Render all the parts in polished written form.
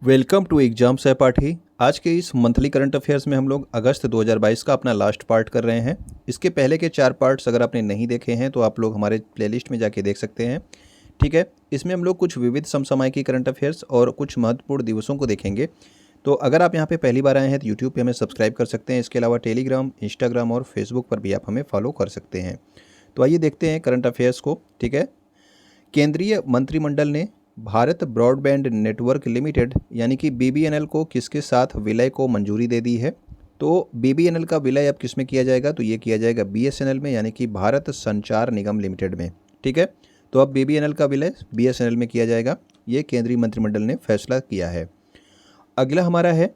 Welcome to exam सहपाठी। आज के इस मंथली करंट अफेयर्स में हम लोग अगस्त 2022 का अपना लास्ट पार्ट कर रहे हैं। इसके पहले के 4 पार्ट्स अगर आपने नहीं देखे हैं तो आप लोग हमारे प्लेलिस्ट में जाके देख सकते हैं। ठीक है, इसमें हम लोग कुछ विविध समसामयिकी करंट अफेयर्स और कुछ महत्वपूर्ण दिवसों को देखेंगे। तो अगर आप यहाँ पे पहली बार आए हैं तो यूट्यूब पे हमें सब्सक्राइब कर सकते हैं। इसके अलावा टेलीग्राम, इंस्टाग्राम और फेसबुक पर भी आप हमें फॉलो कर सकते हैं। तो आइए देखते हैं करंट अफेयर्स को। ठीक है, केंद्रीय मंत्रिमंडल ने भारत ब्रॉडबैंड नेटवर्क लिमिटेड यानी कि बीबीएनएल को किसके साथ विलय को मंजूरी दे दी है। तो बीबीएनएल का विलय अब किस में किया जाएगा, तो ये किया जाएगा बीएसएनएल में यानी कि भारत संचार निगम लिमिटेड में। ठीक है, तो अब बीबीएनएल का विलय बीएसएनएल में किया जाएगा, ये केंद्रीय मंत्रिमंडल ने फैसला किया है। अगला हमारा है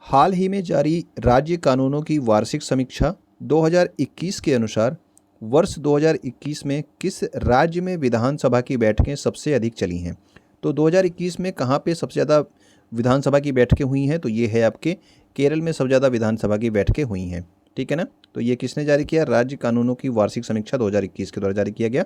हाल ही में जारी राज्य कानूनों की वार्षिक समीक्षा 2021 के अनुसार वर्ष 2021 में किस राज्य में विधानसभा की बैठकें सबसे अधिक चली हैं। तो 2021 में कहाँ पे सबसे ज़्यादा विधानसभा की बैठकें हुई हैं, तो ये है आपके केरल में सबसे ज़्यादा विधानसभा की बैठकें हुई हैं। ठीक है ना, तो ये किसने जारी किया, राज्य कानूनों की वार्षिक समीक्षा 2021 के द्वारा जारी किया गया।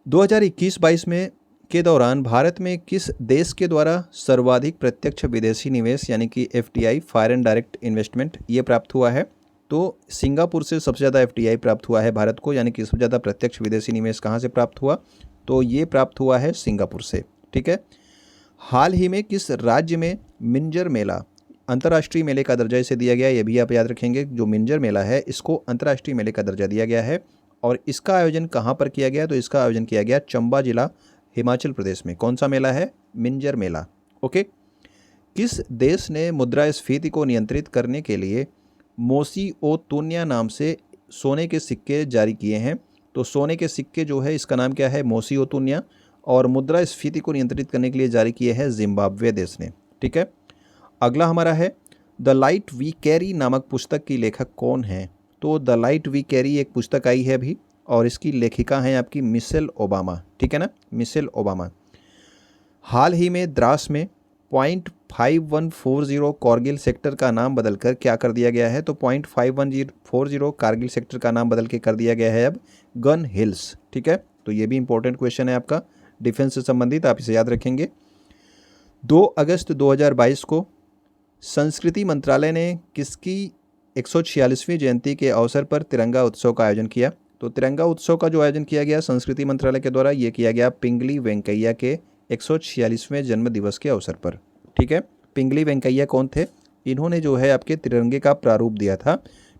2021-22 में के दौरान भारत में किस देश के द्वारा सर्वाधिक प्रत्यक्ष विदेशी निवेश यानी कि FDI फॉरेन डायरेक्ट इन्वेस्टमेंट ये प्राप्त हुआ है। तो सिंगापुर से सबसे ज़्यादा FDI प्राप्त हुआ है भारत को, यानी कि सबसे ज़्यादा प्रत्यक्ष विदेशी निवेश कहाँ से प्राप्त हुआ, तो ये प्राप्त हुआ है सिंगापुर से। ठीक है, हाल ही में किस राज्य में मिंजर मेला अंतर्राष्ट्रीय मेले का दर्जा इसे दिया गया, ये भी आप याद रखेंगे। जो मिंजर मेला है इसको अंतर्राष्ट्रीय मेले का दर्जा दिया गया है। और इसका आयोजन कहाँ पर किया गया, तो इसका आयोजन किया गया चंबा जिला हिमाचल प्रदेश में। कौन सा मेला है, मिंजर मेला। ओके, किस देश ने मुद्रास्फीति को नियंत्रित करने के लिए मोसी-ओ-तुन्या नाम से सोने के सिक्के जारी किए हैं। तो सोने के सिक्के जो है इसका नाम क्या है, मोसी-ओ-तुन्या, और मुद्रास्फीति को नियंत्रित करने के लिए जारी किए हैं जिम्बाब्वे देश ने। ठीक है, अगला हमारा है द लाइट वी कैरी नामक पुस्तक की लेखक कौन है। तो द लाइट वी कैरी एक पुस्तक आई है अभी और इसकी लेखिका हैं आपकी मिशेल ओबामा। ठीक है ना, मिशेल ओबामा। हाल ही में द्रास में .5140 कारगिल सेक्टर का नाम बदलकर क्या कर दिया गया है, तो .5140 कारगिल सेक्टर का नाम बदल के कर दिया गया है अब गन हिल्स। ठीक है, तो ये भी इंपॉर्टेंट क्वेश्चन है आपका डिफेंस से संबंधित, आप इसे याद रखेंगे। 2 अगस्त 2022 को संस्कृति मंत्रालय ने किसकी 146वीं जयंती के अवसर पर तिरंगा उत्सव का आयोजन किया। तो तिरंगा उत्सव का जो आयोजन किया गया संस्कृति मंत्रालय के द्वारा, ये किया गया पिंगली वेंकैया के 146वें जन्म दिवस के अवसर पर। ठीक है, पिंगली वेंकैया कौन थे, इन्होंने जो है आपके तिरंगे का प्रारूप दिया था।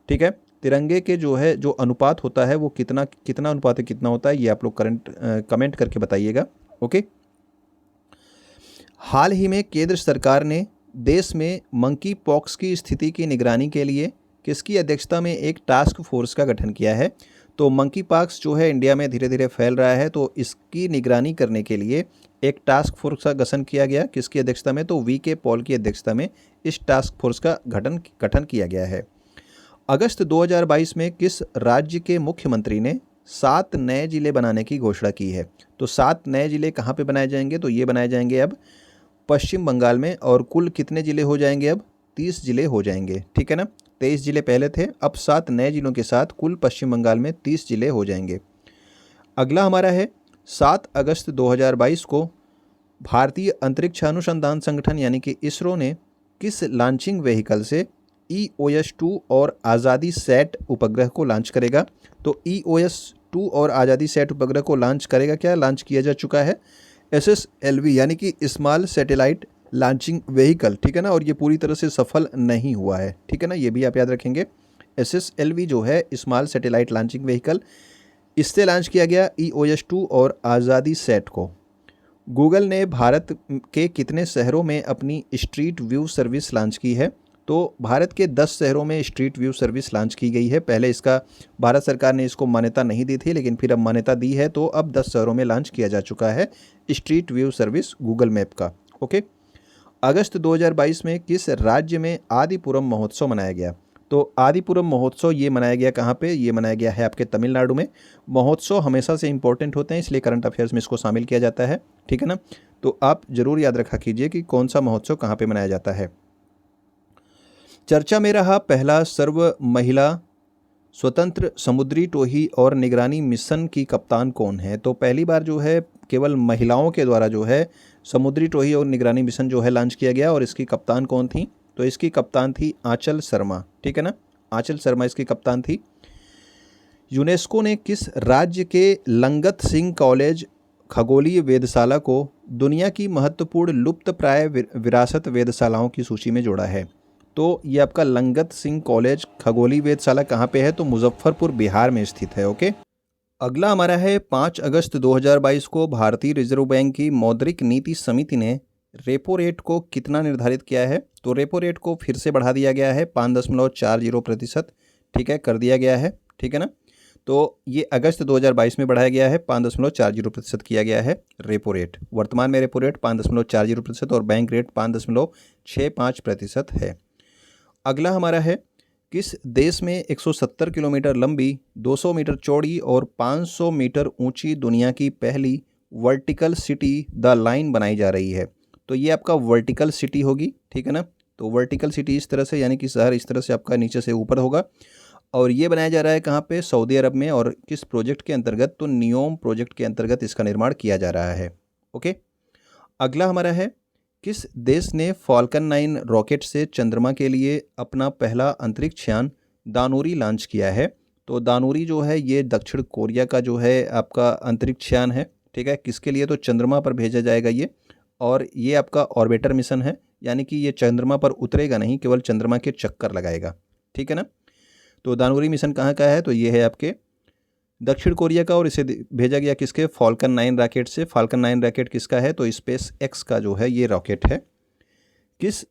ठीक है, तिरंगे के जो है जो अनुपात होता है वो कितना कितना अनुपात है, कितना होता है, ये आप लोग कमेंट करके बताइएगा। ओके, हाल ही में केंद्र सरकार ने देश में मंकी पॉक्स की स्थिति की निगरानी के लिए किसकी अध्यक्षता में एक टास्क फोर्स का गठन किया है। तो मंकी पॉक्स जो है इंडिया में धीरे धीरे फैल रहा है, तो इसकी निगरानी करने के लिए एक टास्क फोर्स का गठन किया गया। किसकी अध्यक्षता में, तो VK पॉल की अध्यक्षता में इस टास्क फोर्स का गठन किया गया है। अगस्त 2022 में किस राज्य के मुख्यमंत्री ने 7 नए जिले बनाने की घोषणा की है। तो 7 नए जिले कहाँ पे बनाए जाएंगे, तो ये बनाए जाएंगे अब पश्चिम बंगाल में। और कुल कितने जिले हो जाएंगे, अब 30 जिले हो जाएंगे। ठीक है ना, 23 जिले पहले थे, अब 7 नए जिलों के साथ कुल पश्चिम बंगाल में 30 जिले हो जाएंगे। अगला हमारा है 7 अगस्त 2022 को भारतीय अंतरिक्ष अनुसंधान संगठन यानी कि इसरो ने किस लॉन्चिंग व्हीकल से EOS-2 और आज़ादी सैट उपग्रह को लॉन्च करेगा। तो EOS-2 और आज़ादी सैट उपग्रह को लॉन्च करेगा, क्या लॉन्च किया जा चुका है, SSLV यानी कि स्मॉल सैटेलाइट लॉन्चिंग व्हीकल। ठीक है ना, और ये पूरी तरह से सफल नहीं हुआ है। ठीक है ना, ये भी आप याद रखेंगे। SSLV जो है स्मॉल सैटेलाइट लॉन्चिंग व्हीकल, इससे लॉन्च किया गया EOS-2 और आज़ादी सैट को। गूगल ने भारत के कितने शहरों में अपनी स्ट्रीट व्यू सर्विस लॉन्च की है। तो भारत के 10 शहरों में स्ट्रीट व्यू सर्विस लॉन्च की गई है। पहले इसका भारत सरकार ने इसको मान्यता नहीं दी थी, लेकिन फिर अब मान्यता दी है, तो अब 10 शहरों में लॉन्च किया जा चुका है street view service Google map का। ओके, अगस्त 2022 में किस राज्य में आदिपुरम महोत्सव मनाया गया। तो आदिपुरम महोत्सव ये मनाया गया कहाँ पे, ये मनाया गया है आपके तमिलनाडु में। महोत्सव हमेशा से इंपॉर्टेंट होते हैं, इसलिए करंट अफेयर्स में इसको शामिल किया जाता है। ठीक है ना, तो आप जरूर याद रखा कीजिए कि कौन सा महोत्सव कहाँ पे मनाया जाता है। चर्चा में रहा पहला सर्व महिला स्वतंत्र समुद्री टोही और निगरानी मिशन की कप्तान कौन है। तो पहली बार जो है केवल महिलाओं के द्वारा जो है समुद्री टोही और निगरानी मिशन जो है लॉन्च किया गया। और इसकी कप्तान कौन थी? तो इसकी कप्तान थी आंचल शर्मा, ठीक है ना, आंचल शर्मा इसकी कप्तान थी। यूनेस्को ने किस राज्य के लंगत सिंह कॉलेज खगोलीय वेधशाला को दुनिया की महत्वपूर्ण लुप्त प्राय विरासत वेधशालाओं की सूची में जोड़ा है? तो ये आपका लंगत सिंह कॉलेज खगोलीय वेधशाला कहाँ पे है? तो मुजफ्फरपुर बिहार में स्थित है। ओके, अगला हमारा है 5 अगस्त 2022 को भारतीय रिजर्व बैंक की मौद्रिक नीति समिति ने रेपो रेट को कितना निर्धारित किया है? तो रेपो रेट को फिर से बढ़ा दिया गया है 5.40%, ठीक है, कर दिया गया है, ठीक है ना। तो ये अगस्त 2022 में बढ़ाया गया है, 5.40% किया गया है रेपो रेट। वर्तमान में रेपो रेट 5.40% और बैंक रेट 5.65% है। अगला हमारा है, किस देश में 170 किलोमीटर लंबी, 200 मीटर चौड़ी और 500 मीटर ऊंची दुनिया की पहली वर्टिकल सिटी द लाइन बनाई जा रही है? तो ये आपका वर्टिकल सिटी होगी, ठीक है ना। तो वर्टिकल सिटी इस तरह से, यानी कि शहर इस तरह से आपका नीचे से ऊपर होगा। और ये बनाया जा रहा है कहाँ पे? सऊदी अरब में। और किस प्रोजेक्ट के अंतर्गत? तो नियोम प्रोजेक्ट के अंतर्गत इसका निर्माण किया जा रहा है। ओके, अगला हमारा है, किस देश ने फॉल्कन 9 रॉकेट से चंद्रमा के लिए अपना पहला अंतरिक्ष यान दानूरी लॉन्च किया है? तो दानूरी जो है ये दक्षिण कोरिया का जो है आपका अंतरिक्ष यान है, ठीक है। किसके लिए? तो चंद्रमा पर भेजा जाएगा ये। और ये आपका ऑर्बिटर मिशन है, यानी कि ये चंद्रमा पर उतरेगा नहीं, केवल चंद्रमा के चक्कर लगाएगा, ठीक है ना। तो दानूरी मिशन कहाँ का है? तो ये है आपके दक्षिण कोरिया का। और इसे भेजा गया किसके? फॉल्कन 9 रॉकेट से। फॉल्कन 9 रॉकेट किसका है? तो स्पेस एक्स का जो है ये रॉकेट है। किस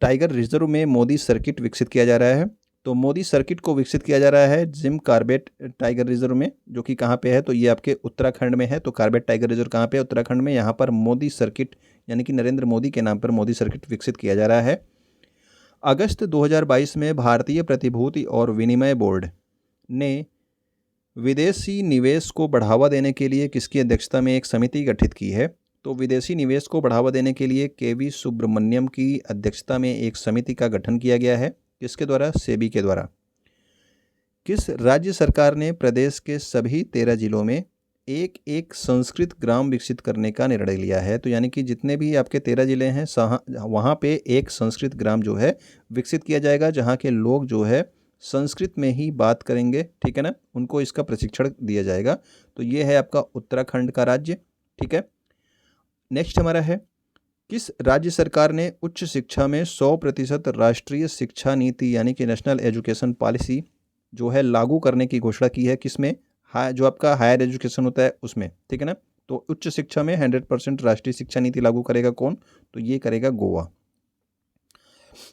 टाइगर रिजर्व में मोदी सर्किट विकसित किया जा रहा है? तो मोदी सर्किट को विकसित किया जा रहा है जिम कॉर्बेट टाइगर रिजर्व में, जो कि कहाँ पे है? तो ये आपके उत्तराखंड में है। तो कॉर्बेट टाइगर रिजर्व कहाँ पे है? उत्तराखंड में। यहाँ पर मोदी सर्किट, यानी कि नरेंद्र मोदी के नाम पर मोदी सर्किट विकसित किया जा रहा है। अगस्त 2022 में भारतीय प्रतिभूति और विनिमय बोर्ड ने विदेशी निवेश को बढ़ावा देने के लिए किसकी अध्यक्षता में एक समिति गठित की है? तो विदेशी निवेश को बढ़ावा देने के लिए केवी सुब्रमण्यम की अध्यक्षता में एक समिति का गठन किया गया है। किसके द्वारा? सेबी के द्वारा। किस राज्य सरकार ने प्रदेश के सभी 13 जिलों में एक एक संस्कृत ग्राम विकसित करने का निर्णय लिया है? तो यानी कि जितने भी आपके 13 जिले हैं वहाँ पे एक संस्कृत ग्राम जो है विकसित किया जाएगा, जहाँ के लोग जो है संस्कृत में ही बात करेंगे, ठीक है ना, उनको इसका प्रशिक्षण दिया जाएगा। तो ये है आपका उत्तराखंड का राज्य, ठीक है। नेक्स्ट हमारा है, किस राज्य सरकार ने उच्च शिक्षा में 100% राष्ट्रीय शिक्षा नीति यानी कि नेशनल एजुकेशन पॉलिसी जो है लागू करने की घोषणा की है? किसमें? जो आपका हायर एजुकेशन होता है उसमें, ठीक है ना। तो उच्च शिक्षा में 100% राष्ट्रीय शिक्षा नीति लागू करेगा कौन? तो ये करेगा गोवा।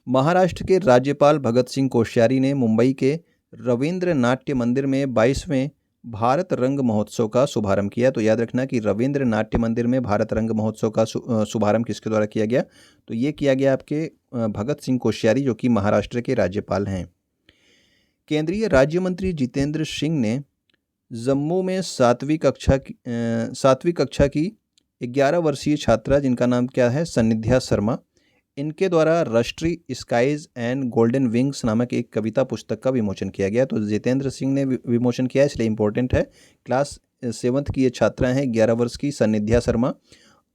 महाराष्ट्र के राज्यपाल भगत सिंह कोश्यारी ने मुंबई के रविंद्र नाट्य मंदिर में 22वें भारत रंग महोत्सव का शुभारंभ किया। तो याद रखना कि रविंद्र नाट्य मंदिर में भारत रंग महोत्सव का शुभारंभ किसके द्वारा किया गया? तो ये किया गया आपके भगत सिंह कोश्यारी, जो कि महाराष्ट्र के राज्यपाल हैं। केंद्रीय राज्य मंत्री जितेंद्र सिंह ने जम्मू में 7वीं कक्षा की 11 वर्षीय छात्रा, जिनका नाम क्या है? सनिध्या शर्मा, इनके द्वारा राष्ट्रीय स्काइज एंड गोल्डन विंग्स नामक एक कविता पुस्तक का विमोचन किया गया। तो जितेंद्र सिंह ने विमोचन किया, इसलिए इम्पोर्टेंट है। क्लास 7th की ये छात्रा हैं, 11 वर्ष की सनिध्या शर्मा,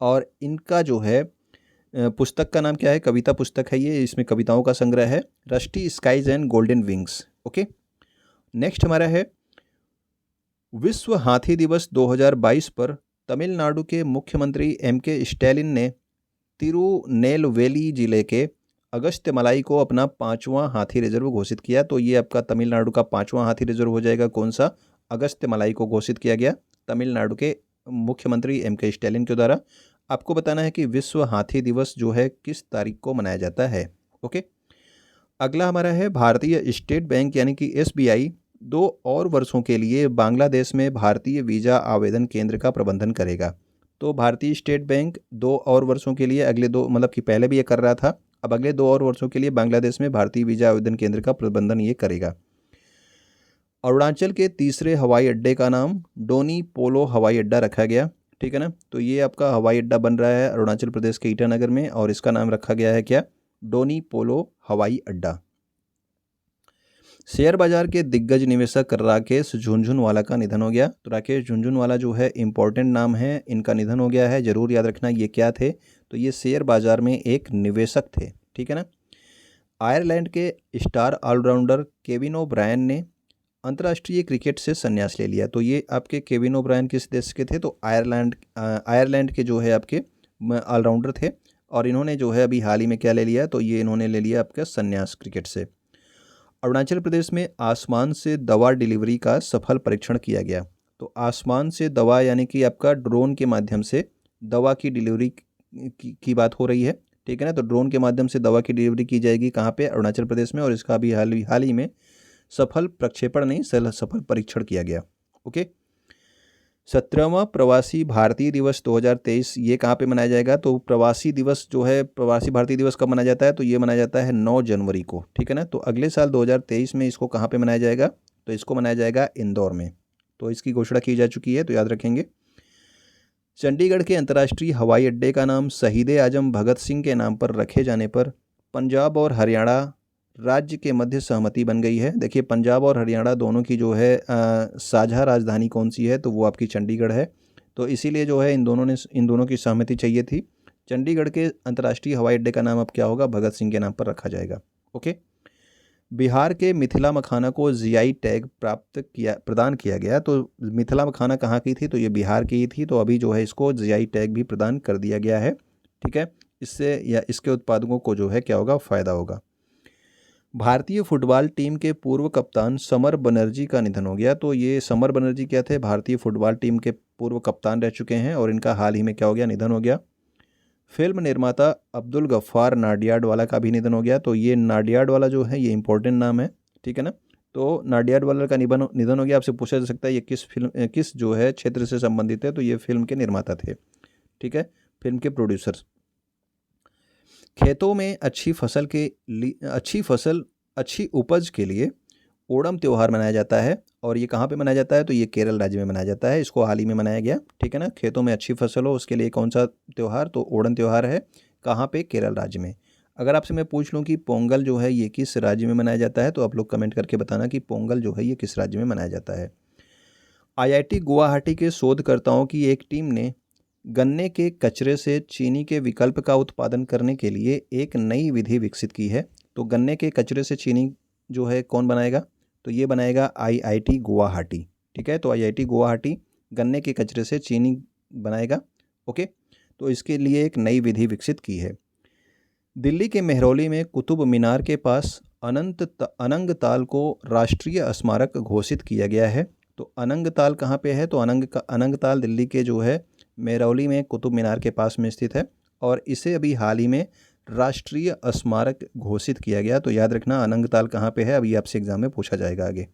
और इनका जो है पुस्तक का नाम क्या है? कविता पुस्तक है ये, इसमें कविताओं का संग्रह है, राष्ट्रीय skies and golden wings. Okay, next हमारा है, विश्व हाथी दिवस 2022 पर तमिलनाडु के मुख्यमंत्री एम.के. स्टैलिन ने तिरुनेलवेली जिले के अगस्त्यमलाई को अपना 5वां हाथी रिजर्व घोषित किया। तो ये आपका तमिलनाडु का 5वां हाथी रिजर्व हो जाएगा। कौन सा? अगस्त्यमलाई को घोषित किया गया तमिलनाडु के मुख्यमंत्री एम.के. स्टैलिन के द्वारा। आपको बताना है कि विश्व हाथी दिवस जो है किस तारीख को मनाया जाता है। ओके, अगला हमारा है, भारतीय स्टेट बैंक यानी कि SBI 2 और वर्षों के लिए बांग्लादेश में भारतीय वीज़ा आवेदन केंद्र का प्रबंधन करेगा। तो भारतीय स्टेट बैंक 2 और वर्षों के लिए, अगले 2 मतलब कि पहले भी ये कर रहा था, अब अगले 2 और वर्षों के लिए बांग्लादेश में भारतीय वीज़ा आवेदन केंद्र का प्रबंधन ये करेगा। अरुणाचल के तीसरे हवाई अड्डे का नाम डोनी पोलो हवाई अड्डा रखा गया, ठीक है ना। तो ये आपका हवाई अड्डा बन रहा है अरुणाचल प्रदेश के ईटानगर में, और इसका नाम रखा गया है क्या? डोनी पोलो हवाई अड्डा। शेयर बाजार के दिग्गज निवेशक राकेश झुनझुनवाला का निधन हो गया। तो राकेश झुनझुनवाला जो है इम्पोर्टेंट नाम है, इनका निधन हो गया है, ज़रूर याद रखना ये क्या थे। तो ये शेयर बाजार में एक निवेशक थे, ठीक है ना। आयरलैंड के स्टार ऑलराउंडर केविन ओब्रायन ने अंतर्राष्ट्रीय क्रिकेट से संन्यास ले लिया। तो ये आपके केविन ओब्रायन किस देश के थे? तो आयरलैंड के जो है आपके ऑलराउंडर थे, और इन्होंने जो है अभी हाल ही में क्या ले लिया? तो ये इन्होंने ले लिया आपका संन्यास क्रिकेट से। अरुणाचल प्रदेश में आसमान से दवा डिलीवरी का सफल परीक्षण किया गया। तो आसमान से दवा यानी कि आपका ड्रोन के माध्यम से दवा की डिलीवरी की बात हो रही है, ठीक है ना। तो ड्रोन के माध्यम से दवा की डिलीवरी की जाएगी कहाँ पे? अरुणाचल प्रदेश में, और इसका भी हाल ही में सफल प्रक्षेपण नहीं, सफल परीक्षण किया गया। ओके। 17वां प्रवासी भारतीय दिवस 2023 ये कहाँ पे मनाया जाएगा? तो प्रवासी दिवस जो है, प्रवासी भारतीय दिवस कब मनाया जाता है? तो ये मनाया जाता है 9 जनवरी को, ठीक है ना। तो अगले साल 2023 में इसको कहाँ पे मनाया जाएगा? तो इसको मनाया जाएगा इंदौर में। तो इसकी घोषणा की जा चुकी है, तो याद रखेंगे। चंडीगढ़ के अंतर्राष्ट्रीय हवाई अड्डे का नाम शहीद आजम भगत सिंह के नाम पर रखे जाने पर पंजाब और हरियाणा राज्य के मध्य सहमति बन गई है। देखिए, पंजाब और हरियाणा दोनों की जो है साझा राजधानी कौन सी है? तो वो आपकी चंडीगढ़ है। तो इसीलिए जो है इन दोनों की सहमति चाहिए थी। चंडीगढ़ के अंतर्राष्ट्रीय हवाई अड्डे का नाम अब क्या होगा? भगत सिंह के नाम पर रखा जाएगा। ओके। बिहार के मिथिला मखाना को जीआई टैग प्रदान किया गया। तो मिथिला मखाना कहाँ की थी? तो ये बिहार की ही थी। तो अभी जो है इसको जीआई टैग भी प्रदान कर दिया गया है, ठीक है। इससे या इसके उत्पादकों को जो है क्या होगा? फ़ायदा होगा। भारतीय फुटबॉल टीम के पूर्व कप्तान समर बनर्जी का निधन हो गया। तो ये समर बनर्जी क्या थे? भारतीय फुटबॉल टीम के पूर्व कप्तान रह चुके हैं, और इनका हाल ही में क्या हो गया? निधन हो गया। फिल्म निर्माता अब्दुल गफ्फार नाडियाडवाला का भी निधन हो गया। तो ये नाडियाडवाला जो है ये इंपॉर्टेंट नाम है, ठीक है ना। तो नाडियाडवाला का निधन हो गया। आपसे पूछा जा सकता है ये किस जो है क्षेत्र से संबंधित है? तो ये फिल्म के निर्माता थे, ठीक है, फिल्म के प्रोड्यूसर्स। खेतों में अच्छी उपज के लिए ओणम त्यौहार मनाया जाता है, और ये कहाँ पे मनाया जाता है? तो ये केरल राज्य में मनाया जाता है। इसको हाल ही में मनाया गया, ठीक है ना। खेतों में अच्छी फसल हो उसके लिए कौन सा त्यौहार? तो ओणम त्यौहार है। कहाँ पे? केरल राज्य में। अगर आपसे मैं पूछ लूँ कि पोंगल जो है ये किस राज्य में मनाया जाता है, तो आप लोग कमेंट करके बताना कि पोंगल जो है ये किस राज्य में मनाया जाता है। आईआईटी गुवाहाटी के शोधकर्ताओं की एक टीम ने गन्ने के कचरे से चीनी के विकल्प का उत्पादन करने के लिए एक नई विधि विकसित की है। तो गन्ने के कचरे से चीनी जो है कौन बनाएगा? तो ये बनाएगा आईआईटी गुवाहाटी, ठीक है। तो आईआईटी गुवाहाटी गन्ने के कचरे से चीनी बनाएगा। ओके। तो इसके लिए एक नई विधि विकसित की है। दिल्ली के मेहरौली में कुतुब मीनार के पास अनंग ताल को राष्ट्रीय स्मारक घोषित किया गया है। तो अनंग ताल कहाँ पे है? तो अनंग ताल दिल्ली के जो है मेहरौली में कुतुब मीनार के पास में स्थित है, और इसे अभी हाल ही में राष्ट्रीय स्मारक घोषित किया गया। तो याद रखना अनंग ताल कहाँ पे है, अभी आपसे एग्जाम में पूछा जाएगा आगे।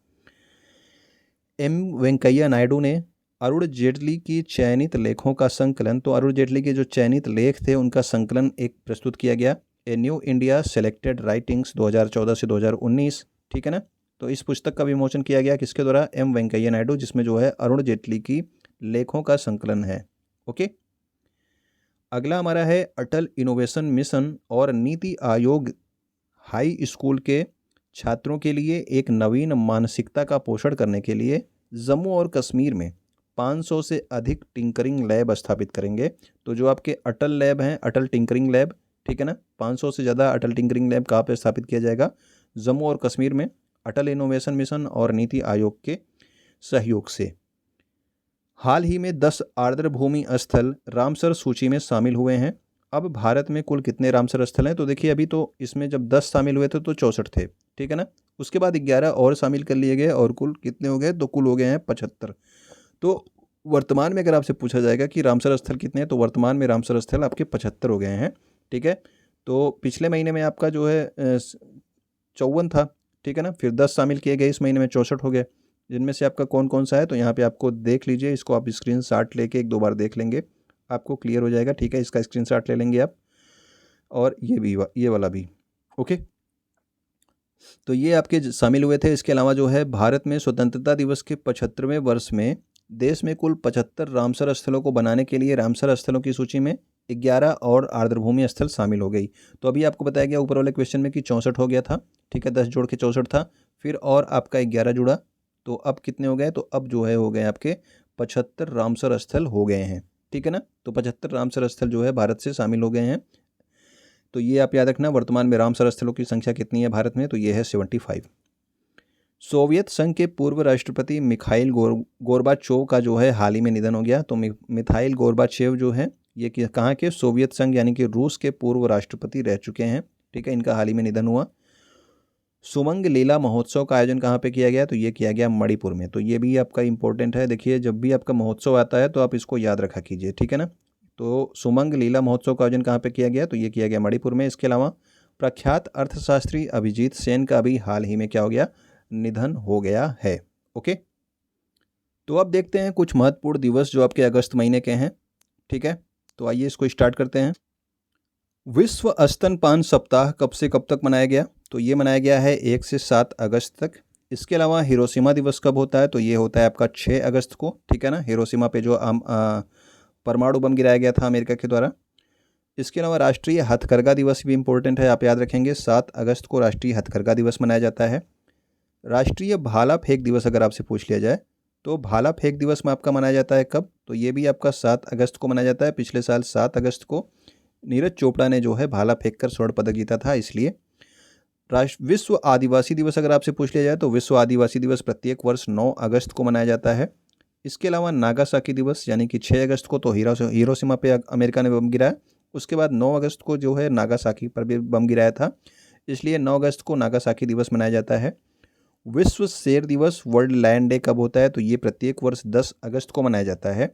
एम वेंकैया नायडू ने अरुण जेटली की चयनित लेखों का संकलन, तो अरुण जेटली के जो चयनित लेख थे उनका संकलन एक प्रस्तुत किया गया, a new India selected writings 2014 से 2019, ठीक है ना। तो इस पुस्तक का विमोचन किया गया किसके द्वारा? एम वेंकैया नायडू, जिसमें जो है अरुण जेटली की लेखों का संकलन है। ओके। अगला हमारा है अटल इनोवेशन मिशन और नीति आयोग हाई स्कूल के छात्रों के लिए एक नवीन मानसिकता का पोषण करने के लिए जम्मू और कश्मीर में 500 से अधिक टिंकरिंग लैब स्थापित करेंगे। तो जो आपके अटल लैब हैं, अटल टिंकरिंग लैब, ठीक है ना, 500 से ज़्यादा अटल टिंकरिंग लैब कहाँ पे स्थापित किया जाएगा? जम्मू और कश्मीर में, अटल इनोवेशन मिशन और नीति आयोग के सहयोग से। हाल ही में 10 आर्द्रभूमि स्थल रामसर सूची में शामिल हुए हैं। अब भारत में कुल कितने रामसर स्थल हैं? तो देखिए, अभी तो इसमें जब 10 शामिल हुए थे तो 64 थे, ठीक है ना। उसके बाद 11 और शामिल कर लिए गए, और कुल कितने हो गए? तो कुल हो गए हैं 75। तो वर्तमान में अगर आपसे पूछा जाएगा कि रामसर स्थल कितने हैं, तो वर्तमान में रामसर स्थल आपके 75 हो गए हैं, ठीक है। तो पिछले महीने में आपका जो है 54 था, ठीक है ना। फिर 10 शामिल किए गए, इस महीने में 64 हो गए। जिनमें से आपका कौन कौन सा है? तो यहाँ पे आपको देख लीजिए, इसको आप स्क्रीनशॉट लेके एक दो बार देख लेंगे, आपको क्लियर हो जाएगा, ठीक है। इसका स्क्रीनशॉट ले लेंगे आप, और ये वाला भी। ओके। तो ये आपके शामिल हुए थे। इसके अलावा जो है भारत में स्वतंत्रता दिवस के 75वें वर्ष में देश में कुल 75 रामसर स्थलों को बनाने के लिए रामसर स्थलों की सूची में 11 और आर्द्रभूमि स्थल शामिल हो गई। तो अभी आपको बताया गया ऊपर वाले क्वेश्चन में कि 64 हो गया था, ठीक है, 10 जोड़ के 64 था, फिर और आपका 11 जुड़ा, तो अब कितने हो गए, तो अब जो है हो गए आपके 75 रामसर स्थल हो गए हैं, ठीक है ना। तो 75 रामसर स्थल जो है भारत से शामिल हो गए हैं। तो ये आप याद रखना, वर्तमान में रामसर स्थलों की संख्या कितनी है भारत में, तो ये है 75। सोवियत संघ के पूर्व राष्ट्रपति मिखाइल गोर्बाचोव का जो है हाल ही में निधन हो गया। तो मिखाइल गोर्बाचेव जो है ये कहाँ के, सोवियत संघ यानी कि रूस के पूर्व राष्ट्रपति रह चुके हैं, ठीक है, इनका हाल ही में निधन हुआ। सुमंग लीला महोत्सव का आयोजन कहाँ पे किया गया, तो ये किया गया मणिपुर में। तो ये भी आपका इंपॉर्टेंट है, देखिए जब भी आपका महोत्सव आता है तो आप इसको याद रखा कीजिए, ठीक है ना। तो सुमंग लीला महोत्सव का आयोजन कहाँ पे किया गया, तो ये किया गया मणिपुर में। इसके अलावा प्रख्यात अर्थशास्त्री अभिजीत सेन का भी हाल ही में क्या हो गया, निधन हो गया है। ओके, तो अब देखते हैं कुछ महत्वपूर्ण दिवस जो आपके अगस्त महीने के हैं, ठीक है। तो आइए इसको स्टार्ट करते हैं। विश्व स्तनपान सप्ताह कब से कब तक मनाया गया, तो ये मनाया गया है 1 से 7 अगस्त तक। इसके अलावा हिरोशिमा दिवस कब होता है, तो ये होता है आपका 6 अगस्त को, ठीक है ना। हिरोशिमा पे जो परमाणु बम गिराया गया था अमेरिका के द्वारा। इसके अलावा राष्ट्रीय हथकरघा दिवस भी इंपॉर्टेंट है, आप याद रखेंगे, 7 अगस्त को राष्ट्रीय हथकरघा दिवस मनाया जाता है। राष्ट्रीय भाला फेंक दिवस अगर आपसे पूछ लिया जाए तो भाला फेंक दिवस में आपका मनाया जाता है कब, तो ये भी आपका 7 अगस्त को मनाया जाता है। पिछले साल 7 अगस्त को नीरज चोपड़ा ने जो है भाला फेंककर स्वर्ण पदक जीता था, इसलिए। विश्व आदिवासी दिवस अगर आपसे पूछ लिया जाए तो विश्व आदिवासी दिवस प्रत्येक वर्ष 9 अगस्त को मनाया जाता है। इसके अलावा नागासाकी दिवस यानी कि 6 अगस्त को तो हिरोशिमा पे अमेरिका ने बम गिराया, उसके बाद 9 अगस्त को जो है नागासाकी पर भी बम गिराया था, इसलिए 9 अगस्त को नागासाकी दिवस मनाया जाता है। विश्व शेर दिवस वर्ल्ड लैंड डे कब होता है, तो ये प्रत्येक वर्ष 10 अगस्त को मनाया जाता है।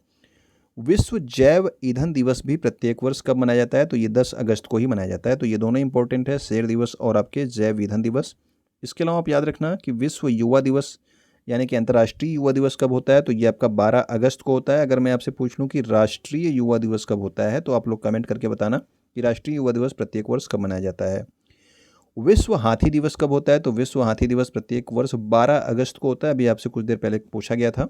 विश्व जैव ईंधन दिवस भी प्रत्येक वर्ष कब मनाया जाता है, तो ये 10 अगस्त को ही मनाया जाता है। तो ये दोनों इंपॉर्टेंट है, शेर दिवस और आपके जैव ईंधन दिवस। इसके अलावा आप याद रखना कि विश्व युवा दिवस यानी कि अंतर्राष्ट्रीय युवा दिवस कब होता है, तो ये आपका 12 अगस्त को होता है। अगर मैं आपसे पूछ लूँ कि राष्ट्रीय युवा दिवस कब होता है, तो आप लोग कमेंट करके बताना कि राष्ट्रीय युवा दिवस प्रत्येक वर्ष कब मनाया जाता है। विश्व हाथी दिवस कब होता है, तो विश्व हाथी दिवस प्रत्येक वर्ष 12 अगस्त को होता है, अभी आपसे कुछ देर पहले पूछा गया था।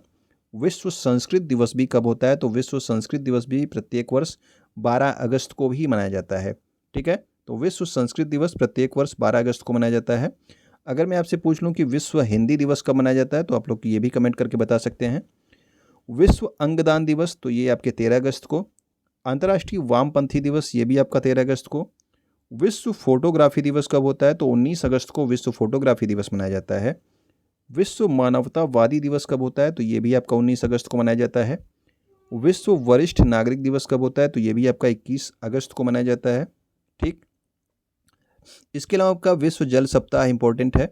विश्व संस्कृत दिवस भी कब होता है, तो विश्व संस्कृत दिवस भी प्रत्येक वर्ष 12 अगस्त को भी मनाया जाता है, ठीक है। तो विश्व संस्कृत दिवस प्रत्येक वर्ष 12 अगस्त को मनाया जाता है। अगर मैं आपसे पूछ लूँ कि विश्व हिंदी दिवस कब मनाया जाता है, तो आप लोग ये भी कमेंट करके बता सकते हैं। विश्व अंगदान दिवस, तो ये आपके 13 अगस्त को। अंतर्राष्ट्रीय वामपंथी दिवस, ये भी आपका 13 अगस्त को। विश्व फोटोग्राफी दिवस कब होता है, तो 19 अगस्त को विश्व फोटोग्राफी दिवस मनाया जाता है। विश्व मानवतावादी दिवस कब होता है, तो ये भी आपका 19 अगस्त को मनाया जाता है। विश्व वरिष्ठ नागरिक दिवस कब होता है, तो ये भी आपका 21 अगस्त को मनाया जाता है, ठीक। इसके अलावा आपका विश्व जल सप्ताह इंपॉर्टेंट है,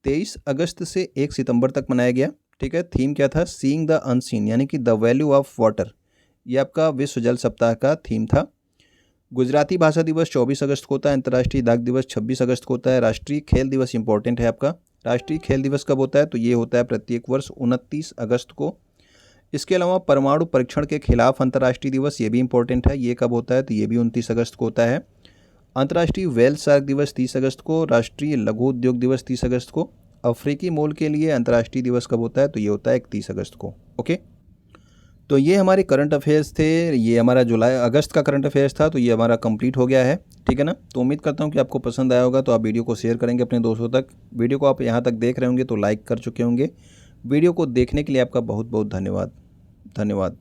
23 अगस्त से 1 सितंबर तक मनाया गया, ठीक है। थीम क्या था, सीइंग द अनसीन यानी कि द वैल्यू ऑफ वाटर, ये आपका विश्व जल सप्ताह का थीम था। गुजराती भाषा दिवस 24 अगस्त को होता है। अंतर्राष्ट्रीय डाक दिवस 26 अगस्त को होता है। राष्ट्रीय खेल दिवस इंपॉर्टेंट है आपका, राष्ट्रीय खेल दिवस कब होता है, तो ये होता है प्रत्येक वर्ष 29 अगस्त को। इसके अलावा परमाणु परीक्षण के खिलाफ अंतर्राष्ट्रीय दिवस, ये भी इंपॉर्टेंट है, ये कब होता है, तो ये भी 29 अगस्त को होता है। अंतर्राष्ट्रीय व्हेल शार्क दिवस 30 अगस्त को। राष्ट्रीय लघु उद्योग दिवस 30 अगस्त को। अफ्रीकी मूल के लिए अंतर्राष्ट्रीय दिवस कब होता है, तो ये होता है 31 अगस्त को। ओके, तो ये हमारे करंट अफेयर्स थे, ये हमारा जुलाई अगस्त का करंट अफेयर्स था, तो ये हमारा कंप्लीट हो गया है, ठीक है ना। तो उम्मीद करता हूँ कि आपको पसंद आया होगा, तो आप वीडियो को शेयर करेंगे अपने दोस्तों तक। वीडियो को आप यहाँ तक देख रहे होंगे तो लाइक कर चुके होंगे। वीडियो को देखने के लिए आपका बहुत बहुत धन्यवाद।